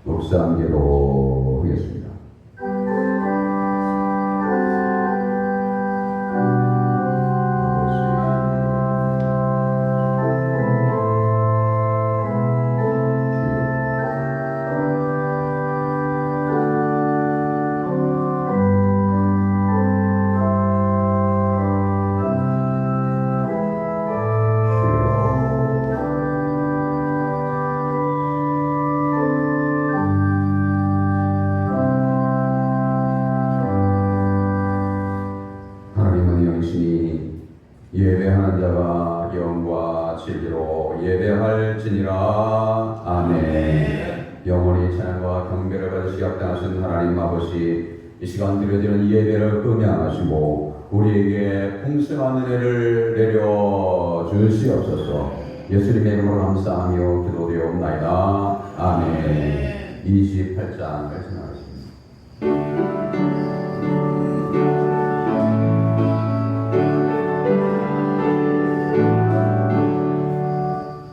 묵상기도 하겠습니다. 예배하는 자가 영과 진리로 예배할지니라. 아멘. 영원히 찬양과 경배를 받으시기 합당하신 하나님 아버지, 이 시간 드려지는 예배를 음양하시고 우리에게 풍성한 은혜를 내려 주시옵소서. 예수님의 이름으로 감사하며 기도되옵나이다. 아멘. 28장을 전하겠습니다.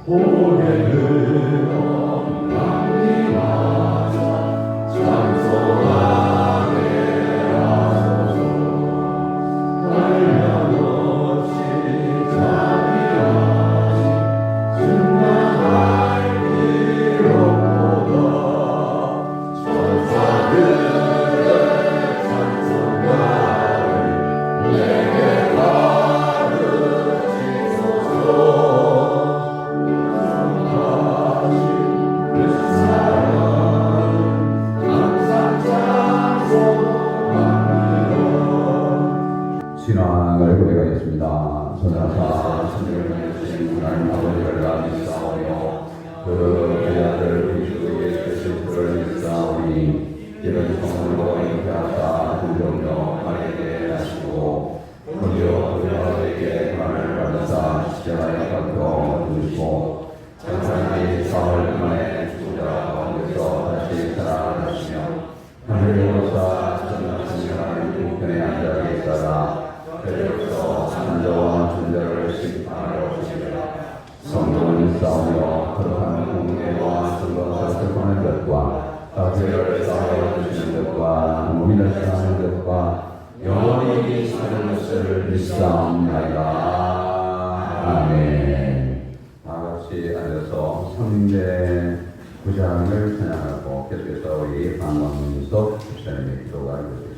고개를 엉망이마자 찬송하게 하소서. 한량없이 자비하시 증명할 기록보다 천사들의 찬송가를 내게 가르치소서. 신앙을 고백하겠습니다. 전하사 천주를 주신 하나님 아버지를 믿사오며 그 아들 우리 주 예수 그리스도를 믿사오니 이런 성령으로 잉태하사 공정력 하나님께 하시고 먼저 그들에게 고난을 받으사 십자가에 박혀 죽으시고 장사의 사흘 만에 죽은 자 가운데서 다시 살아나시며 하늘에 오르사 전능하신 하나님 우편에 앉아 계시다가 그리로서 산자와 존재를 심판하러 오시리라. 성령은 싸우며 거룩한 공예와 즐거워서 슬퍼하는 것과 다스리를 쌓아 주시는 것과 몸이를 쌓는 것과 영원히 사는 것을 믿사옵나이다. 아멘. 다같이 앉아서 성대 구장을 찬양하고 계속해서 우리 방광민석 집사님의 기도가 이루어지겠습니다.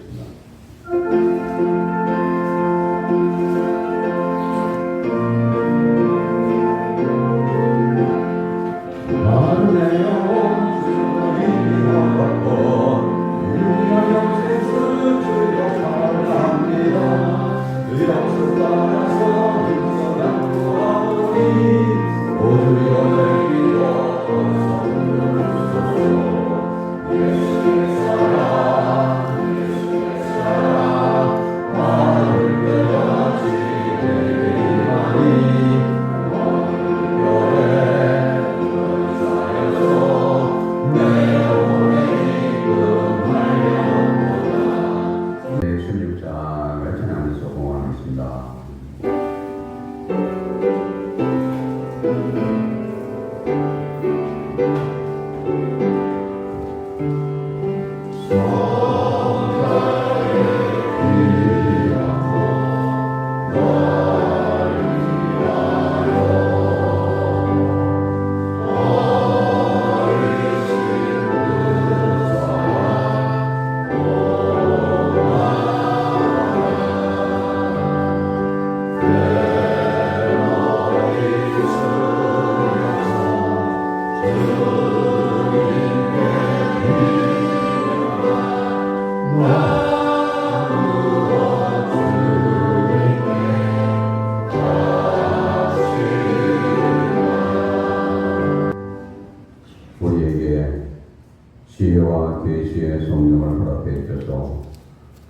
지혜와 계시의 성령을 허락해 주셔서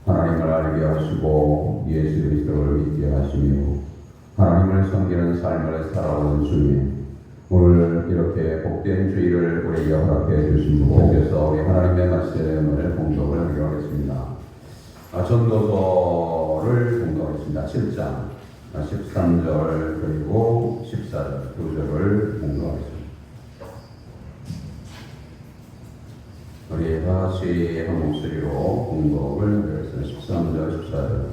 하나님을 알게 하시고 예수 그리스도를 믿게 하시며 하나님을 섬기는 삶을 살아오는 주님, 오늘 이렇게 복된 주일을 우리에게 허락해 주신 분께서 우리 하나님의 말씀을 공독을 하겠습니다. 전도서를 공독하겠습니다. 7장 13절 그리고 14절 2절을 공독하겠습니다. 우리 다시 한 목소리로 공곡을 13절 14절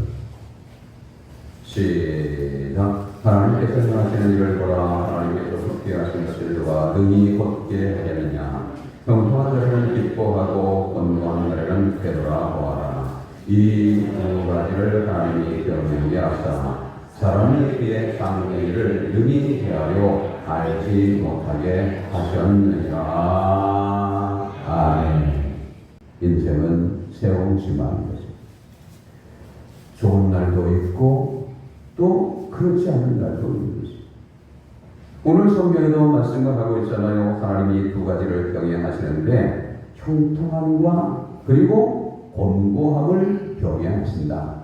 시작. 하나님께서 행하시는 일을 보라. 하나님께서 굳게 하신 것을 누가 능히 곧게 하겠느냐. 형통한 자들은 기뻐하고 권고한 자들은 되돌아 보아라. 이 두 가지를 하나님이 경영하게 하사 사람이 그의 장래일을 능히 헤아려 알지 못하게 하셨느니라. 아멘. 인생은 세옹지마인 것입니다. 좋은 날도 있고 또 그렇지 않은 날도 있는 것입니다. 오늘 성경에도 말씀을 하고 있잖아요. 하나님이 두 가지를 병행하시는데 형통함과 그리고 곤고함을 병행하신다.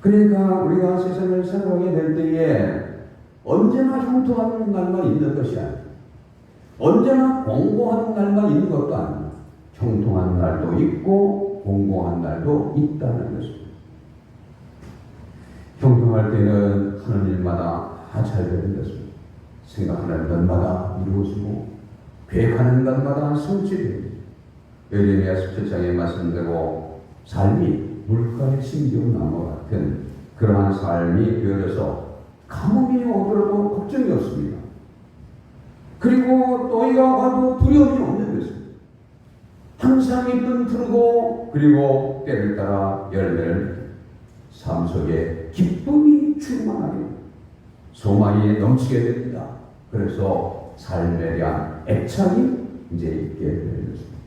그러니까 우리가 세상을 살아가게 될 때에 언제나 형통한 날만 있는 것이 아니고 언제나 공고한 날만 있는 것도 아니고 형통한 날도 있고 공고한 날도 있다는 것입니다. 형통할 때는 하는 일마다 다 잘 되는 것입니다. 생각하는 것마다 이루어지고 계획하는 것마다 성취됩니다. 예레미야 17장에 말씀대로 삶이 물가에 심겨운 나무와 같은 그러한 삶이 되어져서 가뭄이 오더라도 걱정이 없습니다. 그리고 또이가 와도 두려움이 없는 것입니다. 항상 잎은 푸르고 그리고 때를 따라 열매를 삶 속에 기쁨이 충만하게 소망이 넘치게 됩니다. 그래서 삶에 대한 애착이 이제 있게 되는 것입니다.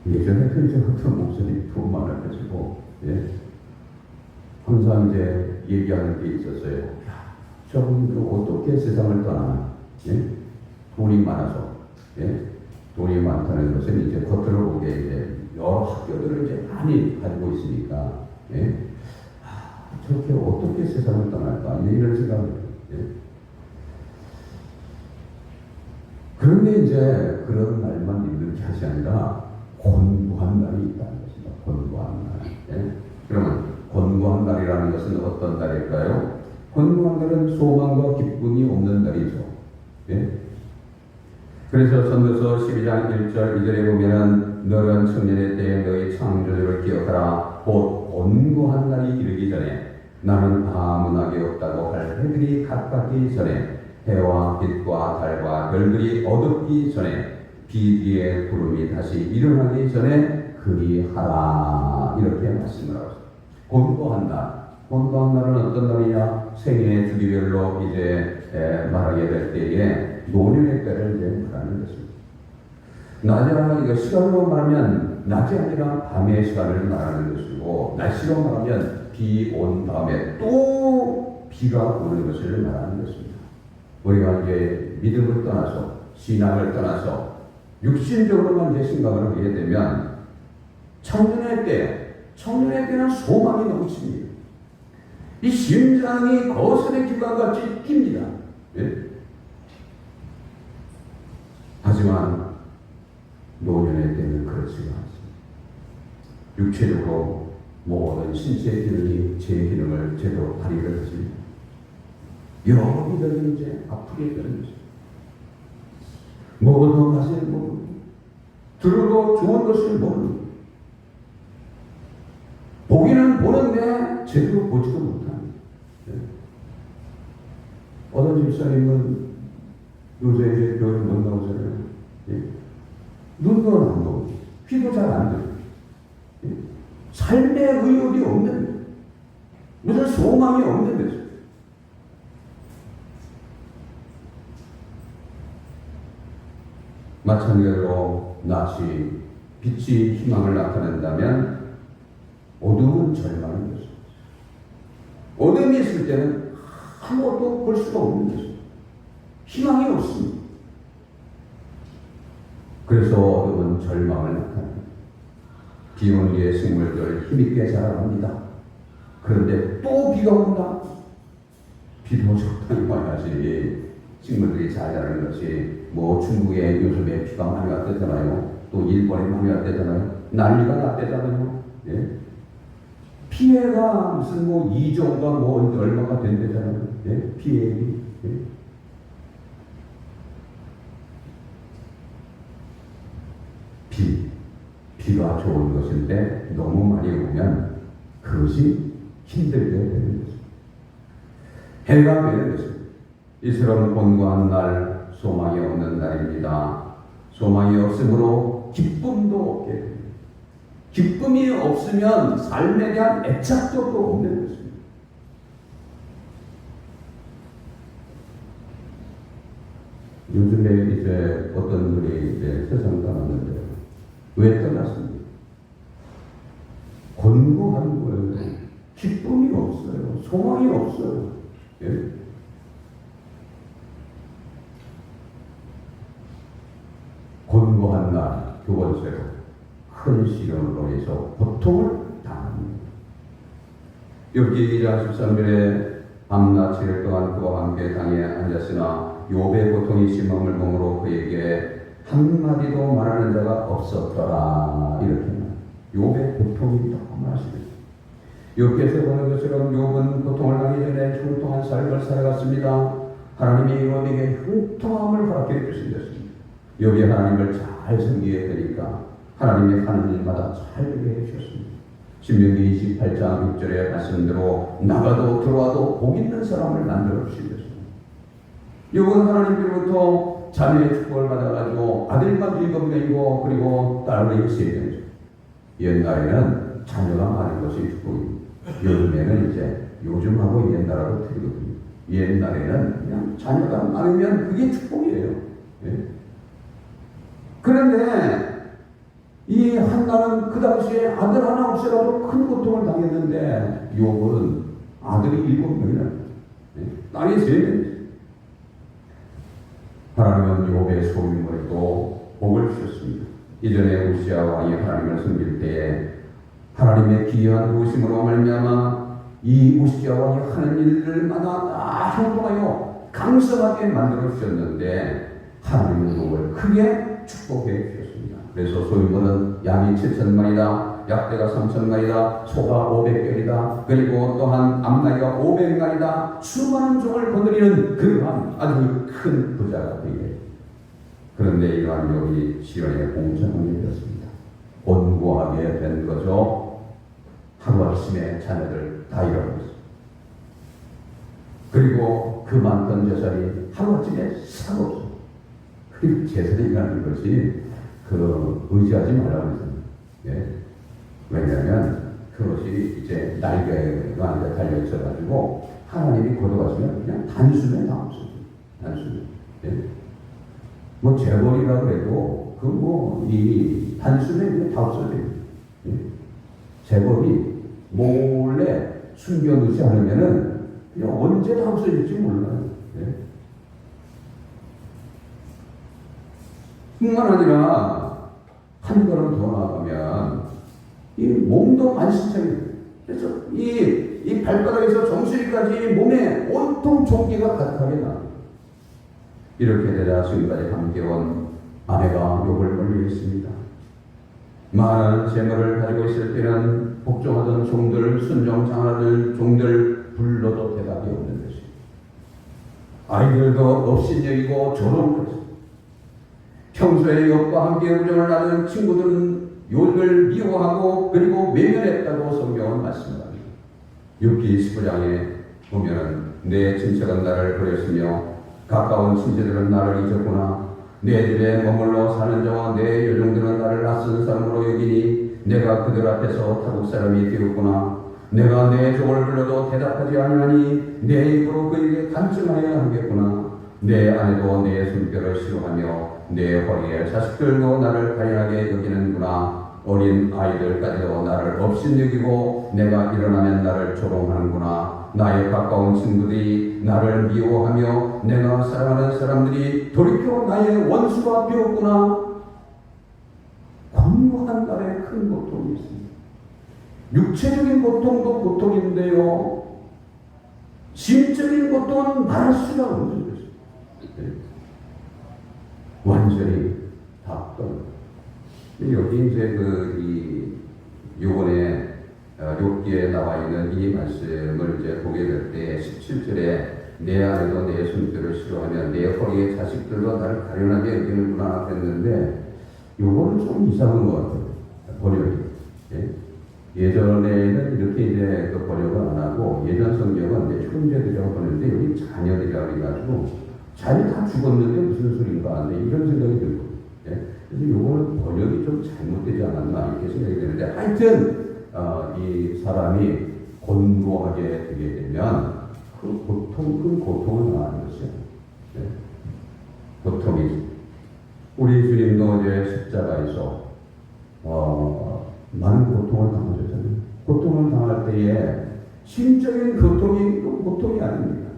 예전에 그 어떤 목소리 두만을 가지고 항상 이제 얘기하는 게 있었어요. 야, 저분 어떻게 세상을 떠나? 돈이 많아서. 돈이 많다는 것은 이제 겉으로 보기에 이제 여러 학교들을 이제 많이 가지고 있으니까, 저렇게 어떻게 세상을 떠날까? 이런 생각을 해요. 그런데 이제 그런 날만 있는 것이 아니라 곤고한 날이 있다는 것입니다. 곤고한 날. 그러면 곤고한 날이라는 것은 어떤 날일까요? 곤고한 날은 소망과 기쁨이 없는 날이죠. 그래서 전도서 12장 1절 2절에 보면은 너는 청년의 때에 너희 창조주를 기억하라. 곧 곤고한 날이 이르기 전에 나는 아무나게 없다고 할 해들이 가깝기 전에 해와 빛과 달과 별들이 어둡기 전에 비 뒤에 구름이 다시 일어나기 전에 그리하라. 이렇게 말씀을 하고 있습니다. 곤고한 날. 곤고한 날은 어떤 날이냐? 생애 주기별로 이제 말하게 될 때에 노년의 때를 이제 말하는 것입니다. 낮이라 시간으로 말하면 낮이 아니라 밤의 시간을 말하는 것이고 날씨로 말하면 비 온 다음에 또 비가 오는 것을 말하는 것입니다. 우리가 이제 믿음을 떠나서 신앙을 떠나서 육신적으로만 이제 생각을 하게 되면 청년의 때는 소망이 넘칩니다. 이 심장이 거슬의 기관같이 뜁니다. 하지만 노년의 때는 그렇지가 않습니다. 육체적으로 모든 신체의 기능이 제 기능을 제대로 발휘를 하십니다. 여기들은 이제 아프게 되는 것입니다. 먹어도 맛을 모르고 들어도 좋은 것을 모르고 보기는 보는데 제대로 보지도 못합니다. 어떤 집사님은 요새 이제 교회 못 나오잖아요. 눈도 안 보고 귀도 잘 안 들어요. 삶의 의욕이 없는 무슨 소망이 없는 거죠. 마찬가지로 낮이 빛이 희망을 나타낸다면 어둠은 절망인 것입니다. 어둠이 있을 때는 아무것도 볼 수가 없는 것입니다. 희망이 없습니다. 그래서 어둠은 절망을 나타냅니다. 비 오는 뒤에 식물들 힘있게 자라납니다. 그런데 또 비가 온다. 비도 적당히 와야지 식물들이 잘 자라는 것이 뭐 중국에 요즘에 비가 많이 왔대잖아요. 또 일본에 많이 왔대잖아요. 난리가 났대잖아요. 피해가 무슨 뭐 2조가 뭐 얼마가 된대잖아요. 피해액이. 비가 좋은 것인데 너무 많이 오면 그것이 힘들게 되는 것입니다. 해가 되는 것입니다. 이처럼 곤고한 날, 소망이 없는 날입니다. 소망이 없으므로 기쁨도 없게 됩니다. 기쁨이 없으면 삶에 대한 애착도 없는 것입니다. 요즘에 이제 어떤 분이 이제 세상 떠났는데 왜 떠났습니까? 곤고한 거예요. 기쁨이 없어요. 소망이 없어요. 예? 곤고한 날, 두 번째로 큰 시련으로 인해서 고통을 당합니다. 여기 2장 13절에 밤낮 7일 동안 그와 함께 땅에 앉았으나 욥의 고통이 심함을 보므로 그에게 한마디도 말하는 자가 없었더라. 이렇게 욥의 고통이 너무 많습니다. 욥께서 보는 것처럼 욥은 고통을 당하기 전에 형통한 삶을 살아갔습니다. 하나님이 욥에게 형통함을 허락해 주신 것입니다. 욥이 하나님을 잘 섬기게 되니까 하나님이 하는 일마다 잘 되게 해주셨습니다. 신명기 28장 6절의 말씀대로 나가도 들어와도 복 있는 사람을 만들어 주신 것입니다. 욥은 하나님께로부터 자녀의 축복을 받아가지고 아들만 7명이고 그리고 딸이 3명이죠. 옛날에는 자녀가 많은 것이 축복입니다. 요즘에는 이제 요즘하고 옛날하고 틀리거든요. 옛날에는 그냥 자녀가 많으면 그게 축복이에요. 예? 그런데 이 한나는 그 당시에 아들 하나 없어가지고 큰 고통을 당했는데 욥은 아들이 7명이나 딸이 3명이죠. 하나님은 욥의 소유물에도 복을 주셨습니다. 이전에 우시아 왕이 하나님을 섬길 때에 하나님의 기이한 도우심으로 말미암아 이 우시아 왕이 하는 일들마다 다 형통하여 강성하게 만들어 주셨는데 하나님은 욥을 크게 축복해 주셨습니다. 그래서 소유물은 양이 7,000마리다, 약대가 3,000마리다, 소가 500결이다, 그리고 또한 암나귀가 500마리다, 수많은 종을 거느리는 그러한 아주 큰 부자가 되게. 그런데 이러한 욥이 시련의 공정함이 되었습니다. 곤고하게 된 거죠. 하루아침에 자녀들 다 잃어버렸습니다. 그리고 그 많던 재산이 하루아침에 사라졌습니다. 그리고 재산이라는 것이 의지하지 말라고 했습니다. 예? 왜냐하면 그것이 이제 날개가 달려 있어가지고 하나님이 걷어가시면 그냥 단숨에 다 없어져요. 단숨에. 예? 뭐 재벌이라 그래도 이 단숨에 그냥 다 없어져요. 예? 재벌이 몰래 숨겨놓지 않으면은 그냥 언제 다 없어질지 몰라요. 예? 뿐만 아니라 한 걸음 더 나아가면 이 몸도 만신창이에요. 그래서 이 발바닥에서 정수리까지 몸에 온통 종기가 가득하게 나. 이렇게 되자 지금까지 함께 온 아내가 욥을 멀리했습니다. 많은 재물을 가지고 있을 때는 복종하던 종들, 순종장하던 종들 불러도 대답이 없는 것입니다. 아이들도 업신여기고 조롱을 했습니다. 평소에 욥과 함께 우정을 나누는 친구들은 욥을 미워하고 그리고 외면했다고 성경은 말씀합니다. 욥기 19장에 보면은 내 친척은 나를 버렸으며 가까운 친지들은 나를 잊었구나. 내 집에 머물러 사는 자와 내 여종들은 나를 낯선 사람으로 여기니 내가 그들 앞에서 타국 사람이 되었구나. 내가 내 종을 불러도 대답하지 아니하니 내 입으로 그에게 간증하여야 하겠구나. 내 아내도 내 숨결을 싫어하며 내 허리에 자식들도 나를 가련하게 여기는구나. 어린 아이들까지도 나를 업신여기고 내가 일어나면 나를 조롱하는구나. 나의 가까운 친구들이 나를 미워하며 내가 사랑하는 사람들이 돌이켜 나의 원수가 되었구나. 곤고한 날에 큰 고통이 있습니다. 육체적인 고통도 고통인데요, 심적인 고통은 말할 수가 없는 것입니다. 완전히 다 떠나. 여기 이제 요번에 욥기에 나와 있는 이 말씀을 이제 보게 될 때 17절에 내 아내도 내 손길을 싫어하며 내 허리의 자식들도 나를 가련하게 여기는구나 했는데 요거는 좀 이상한 것 같아요. 번역이. 예? 예전에는 이렇게 이제 그 번역을 안 하고 예전 성경은 이제 형제들이라고 보는데 여기 자녀들이라고 해가지고 자녀 다 죽었는데 무슨 소린가 네, 이런 생각이 들고 예? 그래서 요거는 번역이 좀 잘못되지 않았나 이렇게 생각이 되는데 하여튼 이 사람이 곤고하게 되게 되면 그 고통을 당하는 것이요. 예? 고통이 우리 주님도 이제 십자가에서 많은 고통을 당하셨잖아요. 고통을 당할 때에 심적인 고통이 아닙니다.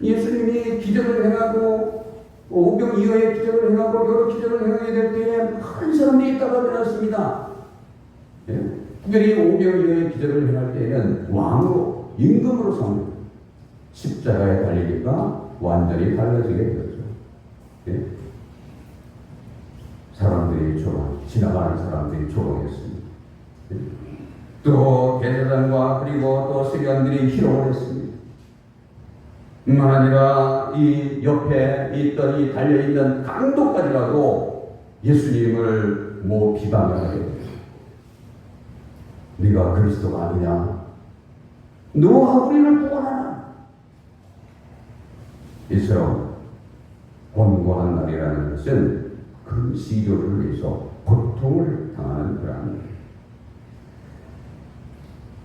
예수님이 기적을 행하고 오병 이어의 기적을 행하고 여러 기적을 행하게 될 때에 많은 사람들이 따라다녔습니다. 예? 특별히 오병 이어의 기적을 행할 때에는 왕으로 임금으로 삼는 십자가에 달리니까 완전히 달라지게 되었죠. 예? 사람들이 지나가는 사람들이 조롱했습니다. 또 대제사장과 그리고 또 서기관들이 희롱을 했습니다. 뿐만 아니라 이 옆에 있던 이 달려있는 강도까지라도 예수님을 비방하게 됩니다. 네가 그리스도가 아니냐? 너와 우리를 구원하라. 이처럼 곤고한 날이라는 것은 그 시조를 위해서 고통을 당하는 그런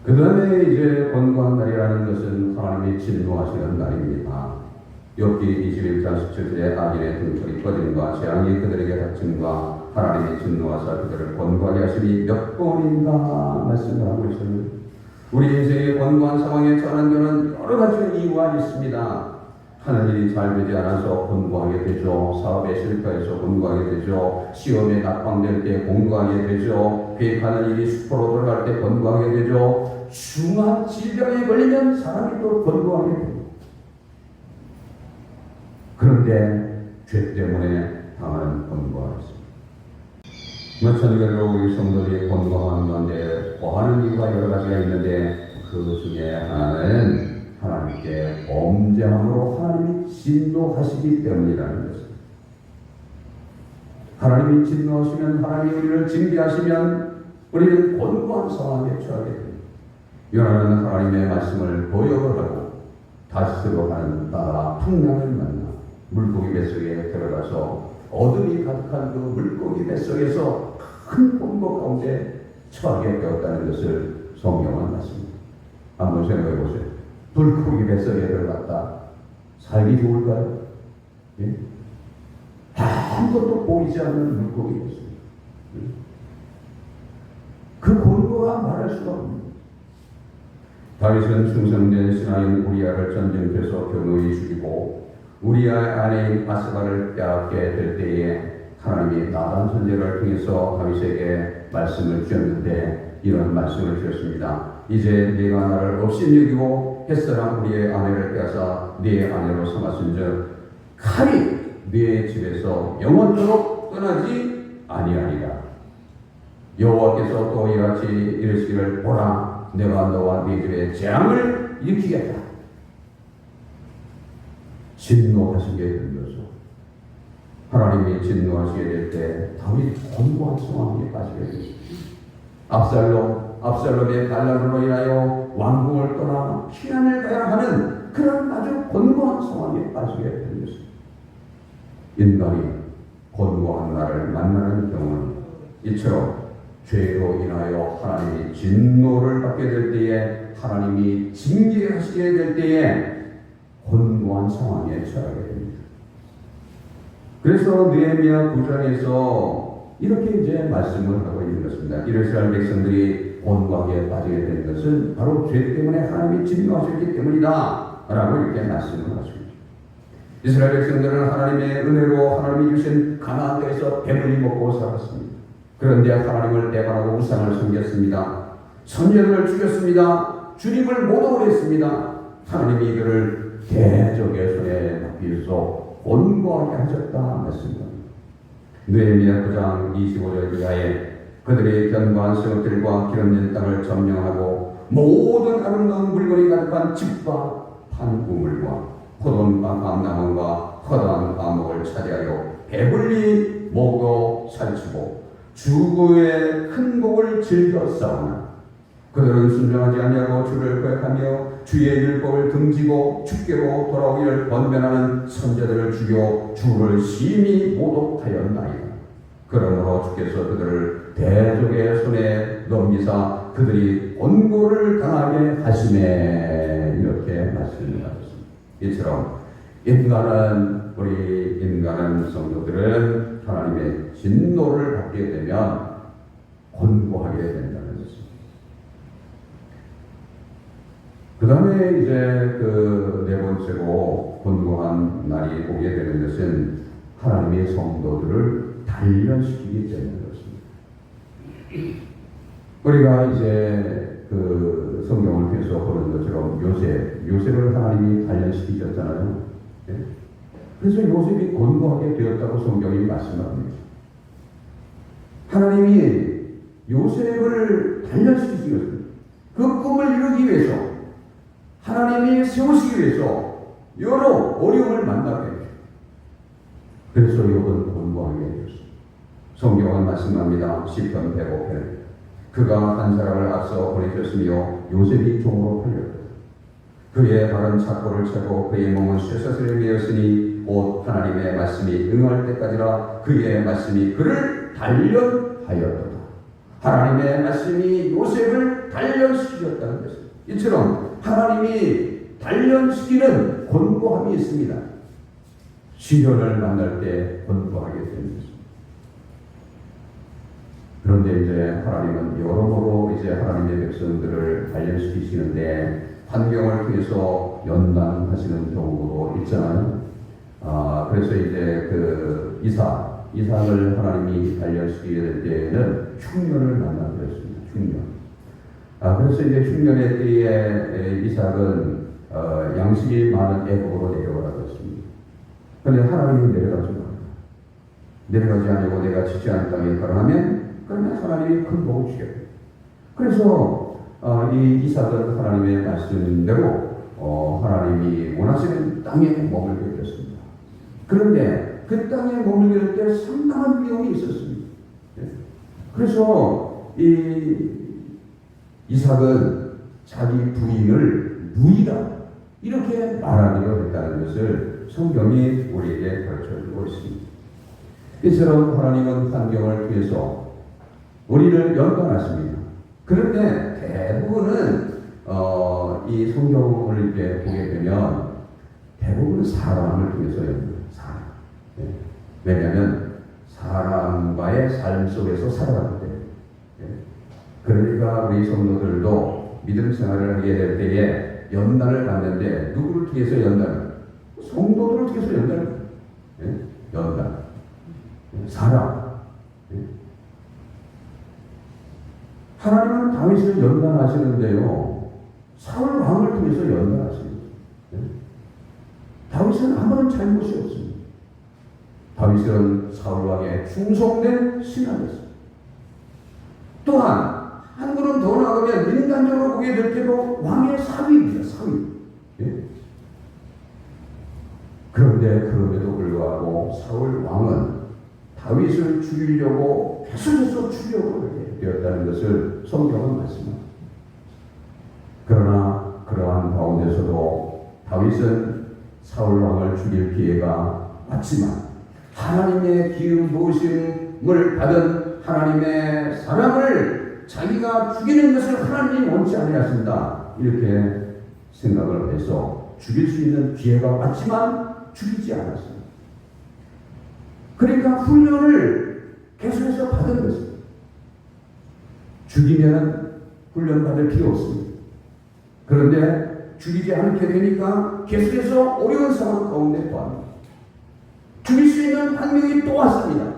그 다음에 이제 곤고한 날이라는 것은 하나님이 진노하시는 날입니다. 욥기 21장 17절에 악인의 등불이 꺼짐과 재앙이 그들에게 닥침과 하나님이 진노하사 그들을 곤고하게 하시니 몇 번인가 말씀을 하고 있어요. 우리 인생의 곤고한 상황에 처한 데는 여러 가지 이유가 있습니다. 하는 일이 잘 되지 않아서 곤고하게 되죠. 사업에 실패해서 곤고하게 되죠. 시험에 낙방될 때 곤고하게 되죠. 계획하는 일이 수포로 돌아갈 때 곤고하게 되죠. 중한 질병에 걸리면 사람이 또 곤고하게 됩니다. 그런데 죄 때문에 당하는 곤고함이 있습니다. 마찬가지로 우리 성도들이 곤고한 가운데 고하는 이유가 여러 가지가 있는데 그 중에 하나는 하나님께 범죄함으로 하나님이 진노하시기 때문이라는 것입니다. 하나님이 진노하시면 하나님이 우리를 징계하시면 우리는 곤고한 상황에 처하게 됩니다. 요나는 하나님의 말씀을 보역을 하고 다시스로 가는 따라 풍랑을 만나 물고기 뱃속에 들어가서 어둠이 가득한 그 물고기 뱃속에서 큰 곤고 가운데 처하게 되었다는 것을 성경은 말씀입니다. 한번 생각해 보세요. 물고기 뱃속에 들어갔다 살기 좋을까요? 예? 아무것도 보이지 않는 물고기 뱃속. 그 곤고가 말할 수가 없습니다. 다윗은 충성된 신하인 우리아를 전쟁터에서 교묘히 죽이고 우리아 아내인 바스바를 빼앗게 될 때에 하나님이 나단 선지자를 통해서 다윗에게 말씀을 주셨는데 이런 말씀을 주셨습니다. 이제 네가 나를 업신여기고 햇사람 우리의 아내를 빼앗아 네 아내로 삼았은즉 칼이 네 집에서 영원토록 떠나지 아니하리라. 여호와께서 또 이같이 이르시기를 보라 내가 너와 네 집에 재앙을 일으키겠다. 진노하시게 된 거죠. 하나님이 진노하시게 될 때 다윗이 곤고한 상황에 빠지게 됩니다. 압살롬의 반란으로 인하여 왕궁을 떠나 피난을 가야 하는 그런 아주 곤고한 상황에 빠지게 된 것입니다. 인간이 곤고한 날을 만나는 경우는 이처럼 죄로 인하여 하나님이 진노를 받게 될 때에 하나님이 징계하시게 될 때에 곤고한 상황에 처하게 됩니다. 그래서 느헤미야 9장에서 이렇게 이제 말씀을 하고 있는 것입니다. 이스라엘 백성들이 곤고하게 빠지게 된 것은 바로 죄 때문에 하나님이 진노하셨기 때문이다 라고 이렇게 말씀을 하십니다. 이스라엘 백성들은 하나님의 은혜로 하나님이 주신 가나안 땅에서 배불리 먹고 살았습니다. 그런데 하나님을 배반하고 우상을 섬겼습니다. 선녀들을 죽였습니다. 주님을 모독을 했습니다. 하나님이 이들을 대적의 손에 맡기셔서 곤고하게 하셨다 말씀입니다. 느헤미야 9장 25절 이하에 그들의 견고한 성읍들과 기름진 땅을 점령하고 모든 아름다운 물건이 가득한 집과 판구물과 포도원과 감나무와 허다한 과목을 차지하여 배불리 먹어 살치고 주고의 큰 복을 즐겨 싸우나 그들은 순종하지 아니하고 주를 거역하며 주의 율법을 등지고 주께로 돌아오기를 번면하는 선자들을 죽여 주를 심히 모독하였나이다. 그러므로 주께서 그들을 대적의 손에 넘기사 그들이 원고를 당하게 하시매 이렇게 말씀하셨습니다. 이처럼 우리 인간은 성도들은 하나님의 진노를 받게 되면 곤고하게 된다는 것입니다. 그 다음에 이제 그 네 번째로 곤고한 날이 오게 되는 것은 하나님의 성도들을 단련시키기 때문에 그렇습니다. 우리가 이제 그 성경을 통해서 보는 것처럼 요셉을 하나님이 단련시키셨잖아요. 네? 그래서 요셉이 곤고하게 되었다고 성경이 말씀합니다. 하나님이 요셉을 단련시키셨습니다. 그 꿈을 이루기 위해서 하나님이 세우시기 위해서 여러 어려움을 만나게 했죠. 그래서 욥은 곤고하게 되었습니다. 성경은 말씀합니다. 시편 105편 그가 한 사람을 앞서 보내셨으며 요셉이 종으로 팔렸다. 그의 발은 착고를 차고 그의 몸은 쇠사슬에 매였으니 곧 하나님의 말씀이 응할 때까지라 그의 말씀이 그를 단련하였다. 하나님의 말씀이 요셉을 단련시키셨다는 것입니다. 이처럼 하나님이 단련시키는 곤고함이 있습니다. 시련을 만날 때 곤고하게 되는 것입니다. 그런데 이제 하나님은 여러모로 이제 하나님의 백성들을 단련시키시는데 환경을 통해서 연단하시는 경우도 있잖아요. 그래서 이제 그 이삭을 하나님이 단련시키게 될 때에는 흉년을 만나게 됐습니다. 흉년. 그래서 이제 흉년의 때에 이삭은 양식이 많은 애국으로 내려가라고 했습니다. 그런데 하나님이 내려가지 아니고 내가 지지하는 땅에 가라하면 그러면 하나님이 큰 복을 주겠다. 그래서 이 이삭은 하나님의 말씀대로 하나님이 원하시는 땅에 머물게 됐습니다. 그런데 그 땅에 머물게 될 때 상당한 위험이 있었습니다. 그래서 이 이삭은 자기 부인을 누이다 이렇게 말하기로 했다는 것을 성경이 우리에게 가르쳐주고 있습니다. 이처럼 하나님은 환경을 통해서 우리를 연단하십니다. 그런데 대부분은 이 성경을 이렇게 보게 되면 대부분은 사람을 통해서 연단합니다. 왜냐하면 사람과의 삶 속에서 살아가기 때문에. 그러니까 우리 성도들도 믿음 생활을 하게 될 때에 연단을 받는데 누구를 통해서 연단을? 성도들을 통해서 연단을. 연단. 사람. 하나님은 다윗을 연단하시는데요. 사울 왕을 통해서 연단하십니다. 다윗은 아무런 잘못이 없습니다. 다윗은 사울 왕의 충성된 신하였습니다. 또한 한 걸음 더 나가면 인간적으로 보게 될 때도 왕의 사위입니다. 사위. 그런데 그럼에도 불구하고 사울 왕은 다윗을 죽이려고 계속해서 죽이려고 되었다는 것을 성경은 말씀합니다. 그러나 그러한 가운데서도 다윗은 사울 왕을 죽일 기회가 왔지만 하나님의 기름 부으심을 받은 하나님의 사람을 자기가 죽이는 것을 하나님이 원치 아니하신다 이렇게 생각을 해서 죽일 수 있는 기회가 왔지만 죽이지 않았습니다. 그러니까 훈련을 계속해서 받은 것입니다. 죽이면 훈련 받을 필요 없습니다. 그런데 죽이지 않게 되니까 계속해서 어려운 상황 가운데 또합니다. 죽일 수 있는 환경이 또 왔습니다.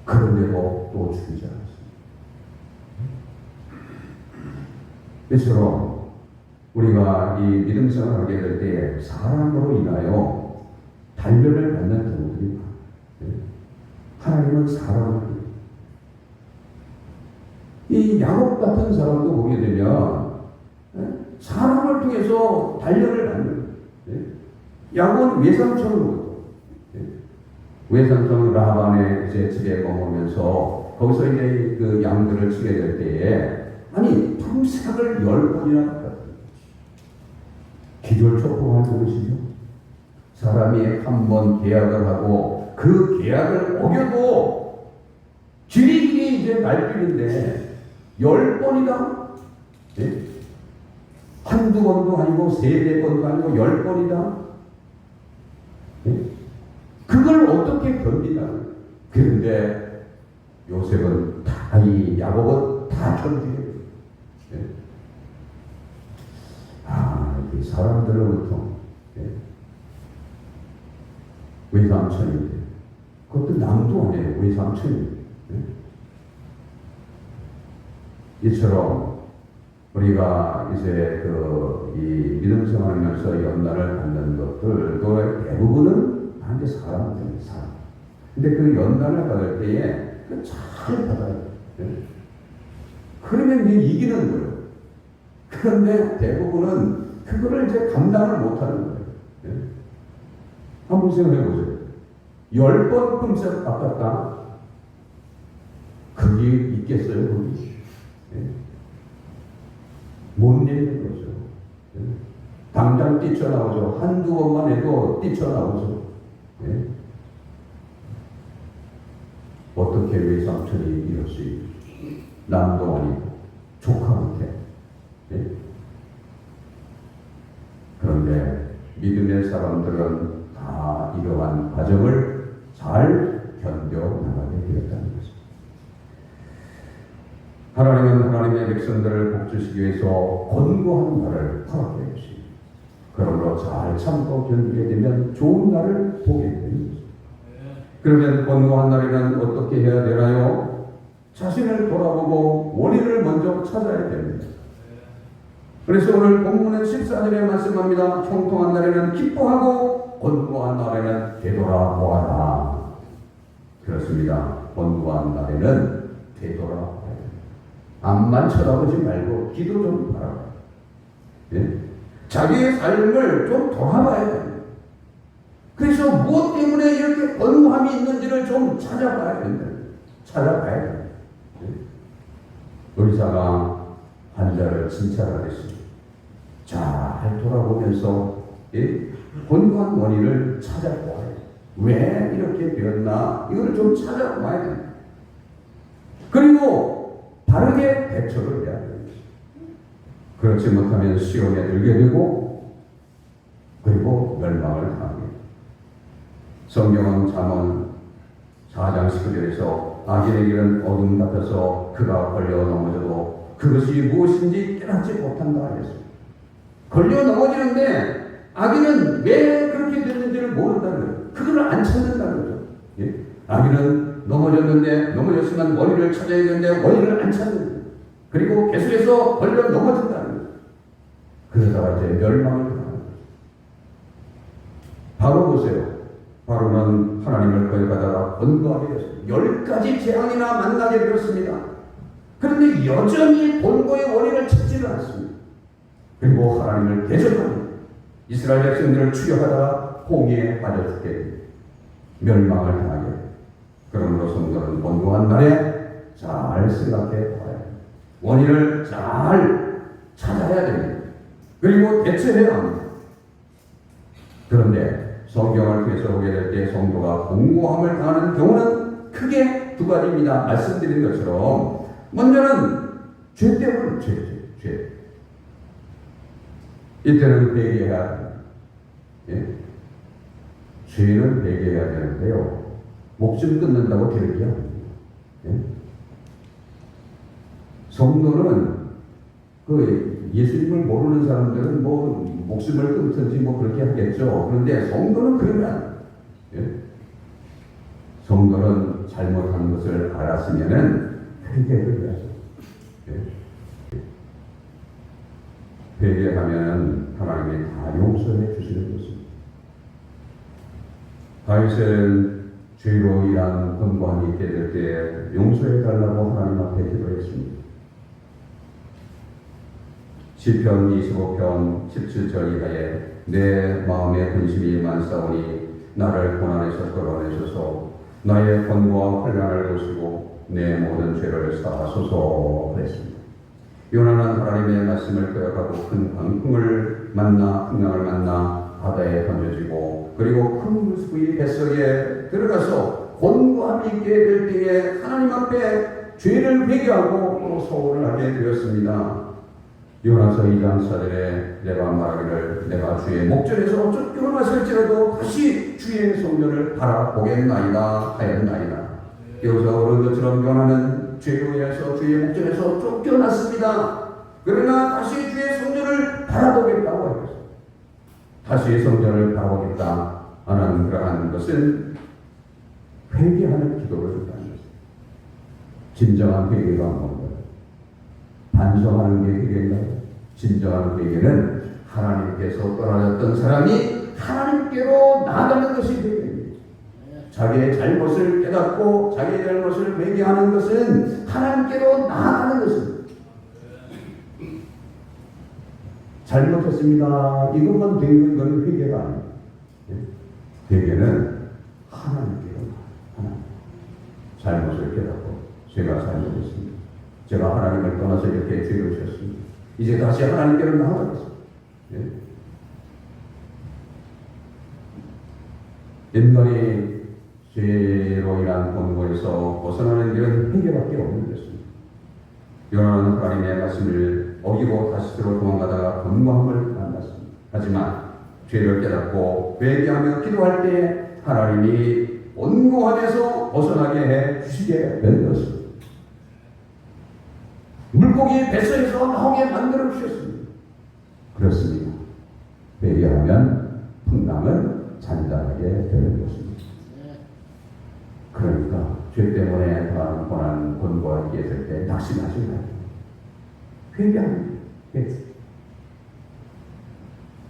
그런데도 또 죽이지 않았습니다. 이처럼 우리가 이 믿음 생활을 하게 될 때 사람으로 인하여 단련을 받는 경우들이 많아요. 하나님은 사람을 이 야곱 같은 사람도 보게 되면 사람을 통해서 단련을 받는 야곱은 외삼촌으로 외삼촌 라반의 이제 집에 머무면서 거기서 이제 그 양들을 치게 될 때에 아니 품삯을 10번이나 받았다. 기절초풍할 것이죠. 사람이 한 번 계약을 하고 그 계약을 어겨도 길이길이 이제 날뛰는데 10번이다? 예? 한두 번도 아니고 3-4번도 아니고 10번이다? 예? 그걸 어떻게 견디나? 그런데 요셉은 다, 이 야곱은 다 견디게. 예? 그 사람들로부터 예? 외삼촌인데 그것도 남도 아니에요. 외삼촌인데 예? 이처럼 우리가 이제 이 믿음 생활하면서 연단을 받는 것들도 대부분은 다 이제 사람들입니다. 사람. 근데 그 연단을 받을 때에 잘 받아야 돼요. 예? 그러면 이제 이기는 거예요. 그런데 대부분은 그거를 이제 감당을 못하는 거예요. 예? 한번 생각해 보세요. 10번 품삯 받았다. 그게 있겠어요, 거기? 예? 못 내는 거죠. 예? 당장 뛰쳐나오죠. 한두 번만 해도 뛰쳐나오죠. 예? 어떻게 외삼촌이 이럴 수 있지? 남도 아니고 조카한테. 예? 그런데 믿음의 사람들은 다 이러한 과정을 잘 견뎌나가게 되었다는 것입니다. 하나님은 하나님의 백성들을 복주시기 위해서 권고하는 날을 허락해 주십니다. 그러므로 잘 참고 견디게 되면 좋은 날을 보게 되는 것입니다. 그러면 권고한 날에는 어떻게 해야 되나요? 자신을 돌아보고 원인을 먼저 찾아야 됩니다. 그래서 오늘 본문은 14절에 말씀합니다. 형통한 날에는 기뻐하고 권고한 날에는 되돌아보아라. 그렇습니다. 권고한 날에는 되돌아보아라. 앞만 쳐다보지 말고 기도 좀 바라봐. 예? 자기의 삶을 좀 돌아봐야 됩니다. 그래서 무엇 때문에 이렇게 권고함이 있는지를 좀 찾아봐야 된다. 찾아봐야 됩니다. 예? 의사가 환자를 진찰하겠습니다. 잘 돌아보면서 예? 권고한 원인을 찾아보아야 돼요. 왜 이렇게 되었나? 이걸 좀 찾아봐야 됩니다. 그리고 바르게 대처를 해야 됩니다. 그렇지 못하면 시험에 들게 되고 그리고 멸망을 당합니다. 성경은 잠언 4장 19절에서 악인의 길은 어둠 같아서 그가 걸려 넘어져도 그것이 무엇인지 깨닫지 못한다 하였습니다. 걸려 넘어지는데 악인은 왜 그렇게 됐는지를 모른다는 거예요. 그걸 안 찾는다는 거죠. 예? 악인은 넘어졌으면 원인을 찾아야 되는데 원인을 안 찾는 거예요. 그리고 계속해서 걸려 넘어진다는 거예요. 그러다가 이제 멸망을 당하는 거예요. 바로 보세요. 바로는 하나님을 거역하다가 권고하게 되었습니다. 10가지 재앙이나 만나게 되었습니다. 그런데 여전히 권고의 원인을 찾지를 않습니다. 그리고 하나님을 대적합니다. 이스라엘 백성들을 추격하다가 홍해에 빠져 죽게 됩니다. 멸망을 당하게 됩니다. 그러므로 성도는 권고한 날에 잘 생각해 봐야 됩니다. 원인을 잘 찾아야 됩니다. 그리고 대처해야 합니다. 그런데 성경을 통해서 보게 될 때 성도가 권고함을 당하는 경우는 크게 2가지입니다. 말씀드린 것처럼 먼저는 죄 때문에 죄. 이때는 회개해야 합니다. 예? 죄는 회개해야 되는데요. 목숨 끊는다고 되는 게 아닙니다. 예? 성도는 예수님을 모르는 사람들은 목숨을 끊든지 그렇게 하겠죠. 그런데 성도는 그러면 예? 성도는 잘못한 것을 알았으면은 회개를 해야죠. 예? 회개하면 하나님이 다 용서해 주시는 것입니다. 다윗은 죄로 인한 권고함이 있게 될 때 용서해 달라고 하나님 앞에 기도했습니다. 시편 25편 17절 이하에 내 마음에 근심이 많사오니 나를 고난에서 끌어내셔서 나의 권고와 환난을 보시고 내 모든 죄를 사하소서 그랬습니다. 요나는 하나님의 말씀을 거역하고 큰 광풍을 만나 풍랑을 만나 바다에 던져지고 그리고 큰 물수의 뱃속에 들어가서 권고함이 있게 될 때에 하나님 앞에 죄를 회개하고 또 소원을 하게 되었습니다. 요나서 2장 4절에 내가 말하기를 내가 주의 목전에서 쫓겨나설지라도 다시 주의 성전을 바라보겠나이다 하였나이다. 여기서 그런 것처럼 요나는 죄로 인해서 주의 목전에서 쫓겨났습니다. 그러나 다시 주의 성전을 바라보겠다고 하였습니다. 다시 성전을 바라보겠다 하는 그러한 것은 회개하는 기도를 한다는 것입니다. 진정한 회개가 뭔가요? 반성하는 게 회개인가요? 진정한 회개는 하나님께서 떠나졌던 사람이 하나님께로 나아가는 것이 회개입니다. 자기의 잘못을 깨닫고 자기의 잘못을 회개하는 것은 하나님께로 나아가는 것입니다. 잘못했습니다. 이것만 되는 건 회개가 아닙니다. 회개는 하나님께로 나아가는 잘못을 깨닫고 제가 잘못했습니다. 제가 하나님을 떠나서 이렇게 죄를 지었습니다. 이제 다시 하나님께로 나아가겠습니다. 인간이 죄로 인한 권고에서 벗어나는 길은 회개밖에 없는 것입니다. 요나는 하나님의 말씀을 어기고 다시스로 도망가다가 권고함을 만났습니다. 하지만 죄를 깨닫고 회개하며 기도할 때 하나님이 권고함에서 벗어나게 해 주시게 된 것입니다. 물고기 뱃속에서 나오게 만들어 주셨습니다. 그렇습니다. 회개하면 풍랑은 잔잔하게 되는 것입니다. 그러니까 죄 때문에 더한 고난 권고가 있을 때 낙심하지 말고 회개하는 거예요.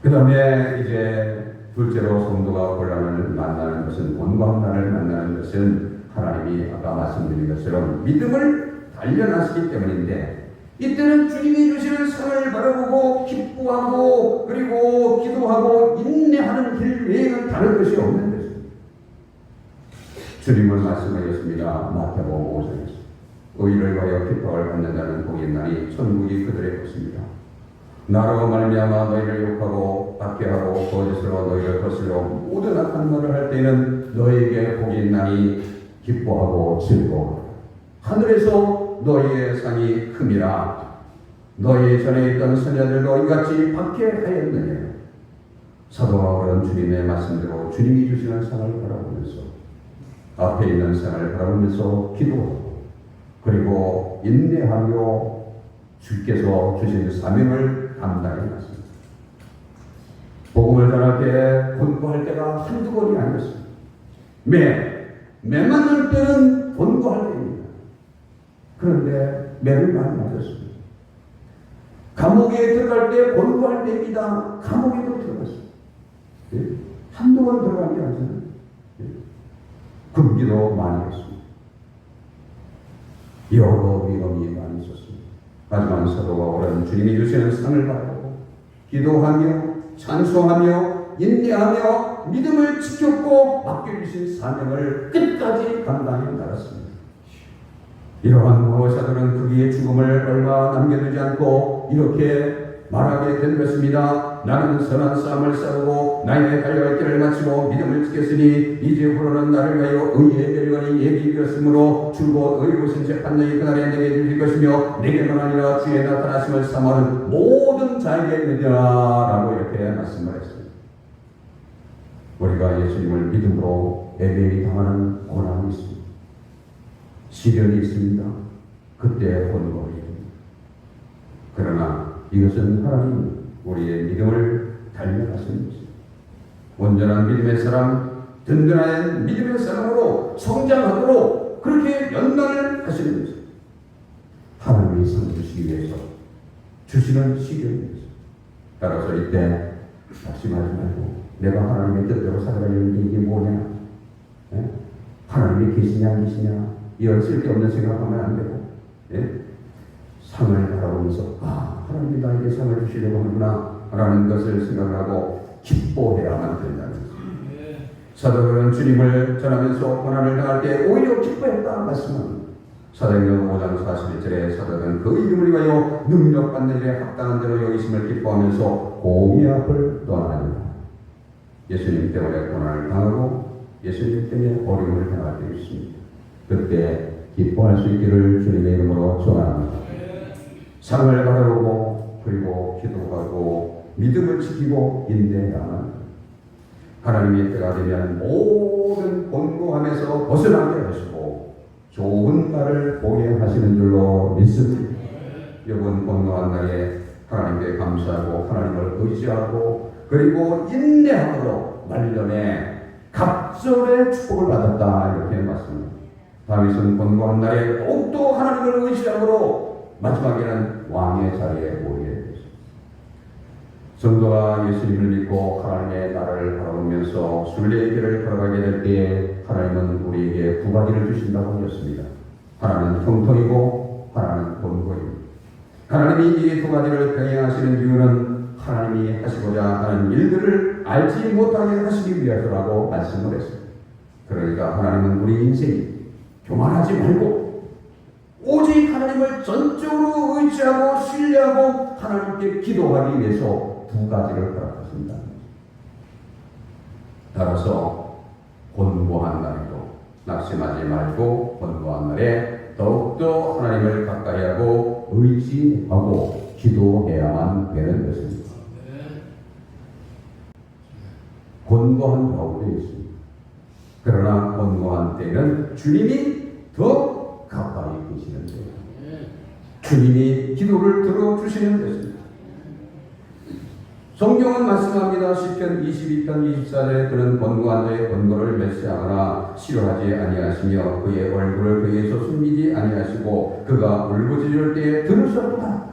그 다음에 이제 둘째로 성도가 곤란을 만나는 것은 권고함난을 만나는 것은 하나님이 아까 말씀드린 것처럼 믿음을 단련하시기 때문인데 이때는 주님이 주시는 상을 바라보고 기뻐하고 그리고 기도하고 인내하는 길 외에는 다른 것이 없는 것입니다. 주님은 말씀하셨습니다. 마태복음 5장에서 의를 위하여 기뻐를 받는다는 복이 있나니 천국이 그들의 것입니다. 나로 말미암아 너희를 욕하고 박해하고 거짓으로 너희를 거슬려 모든 악한 말을 할 때에는 너희에게 복이 있나니 기뻐하고 즐거워하라. 하늘에서 너희의 상이 큼이라. 너희 전에 있던 선자들도 이같이 박해하였느냐. 사도 바울은 주님의 말씀대로 주님이 주시는 상을 바라보면서 앞에 있는 상을 바라보면서 기도하고 그리고 인내하며 주께서 주신 사명을 감당해 왔습니다. 복음을 전할 때 권고할 때가 한두 번이 아니었습니다. 매 만날 때는 권고할 때입니다. 그런데 매를 많이 맞았습니다. 감옥에 들어갈 때 권고할 때입니다. 감옥에도 들어갔습니다. 한두 번 들어간 게 아니잖아요. 굶기도 많이 했습니다. 여러 위험이 많이 있었습니다. 하지만 사도 바울은 주님이 주시는 상을 바라보고 기도하며 찬송하며 인내하며 믿음을 지켰고 맡겨주신 사명을 끝까지 감당해 나갔습니다. 이러한 무엇사들은 그의 죽음을 얼마 남겨두지 않고 이렇게 말하게 된 것입니다. 나는 선한 싸움을 싸우고 나의 달려갈 길을 마치고 믿음을 지켰으니 이제부로는 나를 위하여 의의 멸관이 예비 되었으므로 줄곧 의로우신 재판장이 그날에 내게 주실 것이며 내게만 아니라 주의 나타나심을 사모하는 모든 자에게 이르리라라고 이렇게 말씀을 했습니다. 우리가 예수님을 믿음으로 애매히 당하는 고난이 있습니다. 시련이 있습니다. 그때 권고를 입니다. 그러나 이것은 하나님 우리의 믿음을 단련하시는 것입니다. 온전한 믿음의 사람, 든든한 믿음의 사람으로 성장하도록 그렇게 연단을 하시는 것입니다. 하나님이 상 주시기 위해서 주시는 시련입니다. 따라서 이때 낙심하지 말고 내가 하나님의 뜻대로 살아가려는데 이게 뭐냐? 하나님이 계시냐 안 계시냐? 이런 쓸데없는 생각하면 안 되고 상을 바라보면서 하나님이 나에게 상을 주시려고 하는구나 라는 것을 생각하고 기뻐해야만 된다는 것입니다. 사도들은 주님을 전하면서 고난을 당할 때 오히려 기뻐했다는 말씀은 사도행전 5장 41절에 사도들은 그 이름을 위하여 능력받는 일에 합당한 대로 여기심을 기뻐하면서 공의 앞을 떠나니라. 예수님 때문에 고난을 당하고 예수님 때문에 어려움을 당할 때 있습니다. 그때 기뻐할 수 있기를 주님의 이름으로 축원합니다. 상을 바라보고 그리고 기도하고 믿음을 지키고 인내하는 하나님의 때가 되면 모든 곤고함에서 벗어나게 하시고 좋은 날을 보게 하시는 줄로 믿습니다. 이번 곤고한 날에 하나님께 감사하고 하나님을 의지하고 그리고 인내함으로 말년에 갑절의 축복을 받았다 이렇게 말씀합니다. 다윗은 곤고한 날에 더욱더 하나님을 의지함으로 마지막에는 왕의 자리에 오르게 됐습니다. 성도가 예수님을 믿고 하나님의 나라를 바라보면서 순례의 길을 걸어가게 될 때에 하나님은 우리에게 두 가지를 주신다고 하셨습니다. 하나는 형통이고 하나는 곤고입니다. 하나님이 이 두 가지를 병행하시는 이유는 하나님이 하시고자 하는 일들을 알지 못하게 하시기 위해서라고 말씀을 했습니다. 그러니까 하나님은 우리 인생이 교만하지 말고 오직 하나님을 전적으로 의지하고 신뢰하고 하나님께 기도하기 위해서 두 가지를 허락하십니다. 따라서 곤고한 날에도 낙심하지 말고 곤고한 날에 더욱더 하나님을 가까이 하고 의지하고 기도해야만 되는 것입니다. 곤고한 가운데 있습니다. 그러나 곤고한 때는 주님이 더 가까이 계시는 거예요. 주님이 기도를 들어주시는 것입니다. 성경은 말씀합니다. 시편 22편 24절에 그는 곤고한 자의 곤고를 멸시하거나 싫어하지 아니하시며 그의 얼굴을 그에서 숨기지 아니하시고 그가 울부짖을 때에 들으셨도다.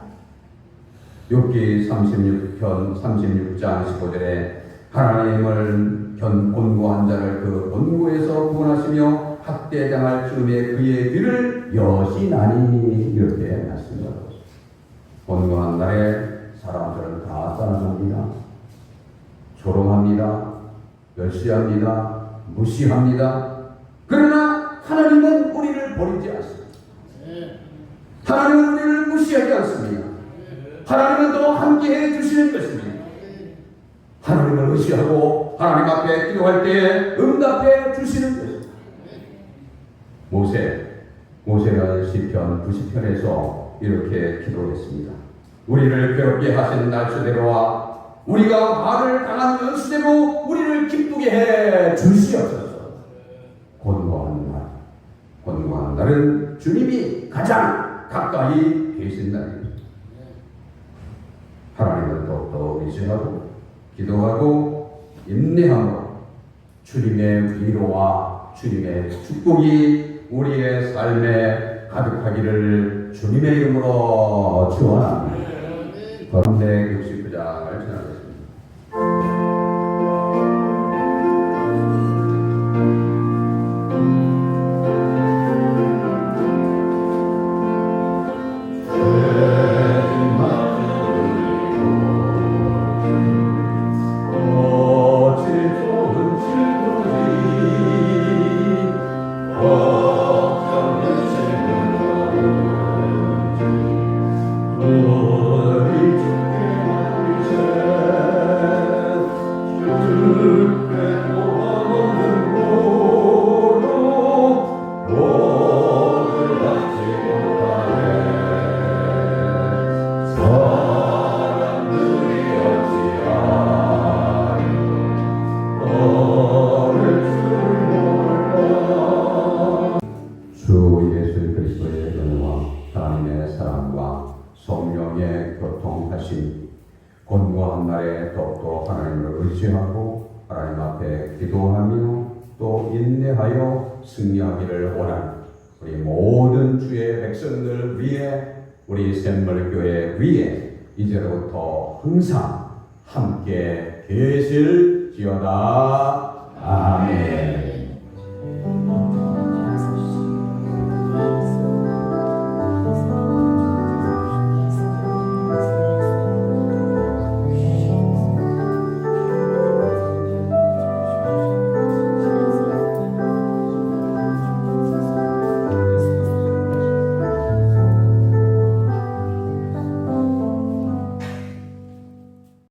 욥기 36편 36장 15절에 하나님을 곤고한 자를 그 곤고에서 구원하시며 학대당할 즈음에 그의 귀를 여시나니 이렇게 말씀합니다. 곤고한 날에 사람들은 다 따라갑니다. 조롱합니다. 멸시합니다. 무시합니다. 그러나 하나님은 우리를 버리지 않습니다. 하나님은 우리를 무시하지 않습니다. 하나님은 또 함께해 주시는 것입니다. 하나님을 의지하고 하나님 앞에 기도할 때에 응답해 주시는 것입니다. 모세는 시편 90편에서 이렇게 기도했습니다. 우리를 괴롭게 하신 날수대로와 우리가 화를 당한 연수대로 우리를 기쁘게 해 주시옵소서. 곤고한 날은 주님이 가장 가까이 계신 날입니다. 하나님을 더욱더 의지하고 기도하고 인내함으로 주님의 위로와 주님의 축복이 우리의 삶에 가득하기를 주님의 이름으로 축원합니다. 가운데 69장을 지나겠습니다. 곤고한 날에 더욱더 하나님을 의지하고 하나님 앞에 기도하며 또 인내하여 승리하기를 원하는 우리 모든 주의 백성들 위해 우리 샘물교회 위에 이제로부터 항상 함께 계실지어다. 아멘.